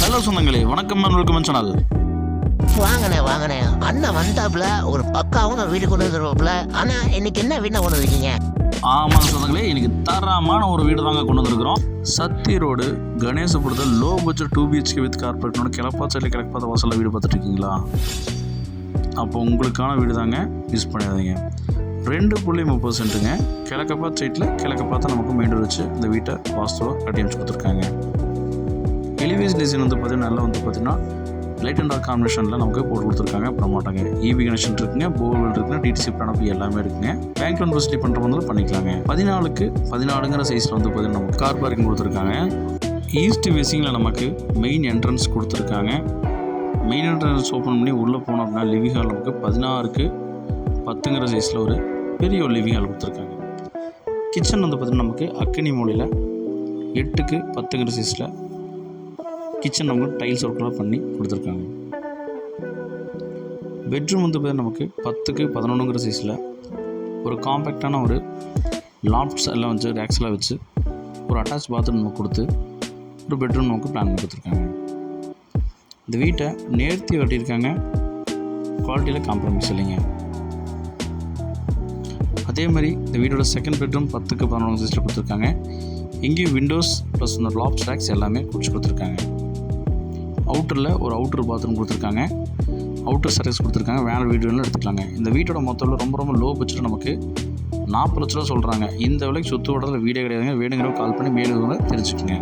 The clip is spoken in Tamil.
ஹலோ சொந்தங்களே, வணக்கம் வெல்கம் சேனல். வாங்கண்ணே அண்ணன் வந்தாப்புல ஒரு பக்காவும் வீடு கொண்டு வந்துருவாப்புல. ஆனா இன்னைக்கு என்ன வீடு கொண்டு வந்திருக்கீங்க? ஆமாங்க சொந்தங்களே, இன்னைக்கு தரமான ஒரு வீடு தாங்க கொண்டு வந்திருக்கிறோம். சத்தி ரோடு கணேசபுரத்தில் லோ பட்ஜெட் 2 BHK வித் கார்பரேட்னோட கிழப்பா சைடில் கிழப்பாத்த வாசலில் வீடு பார்த்துட்டு இருக்கீங்களா? அப்போ உங்களுக்கான வீடு தாங்க, மிஸ் பண்ணிடாதீங்க. 2.30 சென்ட்டுங்க. கிழக்கப்பாத்த சைட்டில் கிழக்கப்பாத்த நமக்கு மெயின் ரோடு வச்சு இந்த வீட்டை வாஸ்துவாக கட்டி அமைச்சு கொடுத்துருக்காங்க. எலிவேஸ் டிசைன் வந்து பார்த்தீங்கன்னா நல்லா வந்து பார்த்தீங்கன்னா லைட் அண்ட் டார்க் காம்பினேஷனில் நமக்கு போட்டு கொடுத்துருக்காங்க. அப்புறம் மாட்டாங்க EB கனெக்ஷன் இருக்குங்க, போர்வெல் இருக்குங்க, DTC பிளான் எல்லாமே இருக்குங்க. பேங்க் லோன் ஃபெசிலிட்டி பண்ணுற வந்து பண்ணிக்கலாங்க. 14x14ங்கிற சைஸில் வந்து பார்த்தீங்கன்னா நமக்கு கார் பார்க்கிங் கொடுத்துருக்காங்க. ஈஸ்ட் ஃபேஸிங்கில் நமக்கு மெயின் என்ட்ரன்ஸ் கொடுத்துருக்காங்க. மெயின் என்ட்ரன்ஸ் ஓப்பன் பண்ணி உள்ளே போனோம் அப்படின்னா லிவிங் ஹால் நமக்கு 16x10ங்கிற சைஸில் ஒரு பெரிய ஒரு லிவிங் ஹால் கொடுத்துருக்காங்க. கிச்சன் வந்து பார்த்திங்கன்னா நமக்கு அக்கினி மூலையில் 8x10ங்கிற சைஸில் கிச்சன் நமக்கு டைல்ஸ் ஒர்க்கெலாம் பண்ணி கொடுத்துருக்காங்க. பெட்ரூம் வந்து பார்த்தீங்கன்னா நமக்கு 10x11ங்கிற சைஸில் ஒரு காம்பேக்டான ஒரு லாஃப்ட்ஸ் எல்லாம் வச்சு ரேக்ஸ்லாம் வச்சு ஒரு அட்டாச் பாத்ரூம் நமக்கு கொடுத்து ஒரு பெட்ரூம் நமக்கு பிளான் பண்ணி கொடுத்துருக்காங்க. இந்த வீட்டை நேர்த்தி கட்டியிருக்காங்க, குவாலிட்டியில் காம்ப்ரமைஸ் இல்லைங்க. அதே மாதிரி இந்த வீட்டோட செகண்ட் பெட்ரூம் 10x11 சைஸில் கொடுத்துருக்காங்க. இங்கேயும் விண்டோஸ் ப்ளஸ் இந்த லாஃப்ட் ரேக்ஸ் எல்லாமே குடிச்சு கொடுத்துருக்காங்க. அவுட்டரில் ஒரு அவுட்டர் பாத்ரூம் கொடுத்துருக்காங்க, அவுட்டர் சர்வீஸ் கொடுத்துருக்காங்க. வேறு வீடுகளும் எடுத்துக்கலாங்க. இந்த வீட்டோட மொத்தம் ரொம்ப லோ பட்ஜெட் நமக்கு 40 லட்ச ரூபா சொல்கிறாங்க. இந்த விலைக்கு சொத்து ஓட்டத்தில் வீடே கிடையாதுங்க. வேணுங்கிறவங்க கால் பண்ணி மேலும் தெரிஞ்சுக்கோங்க.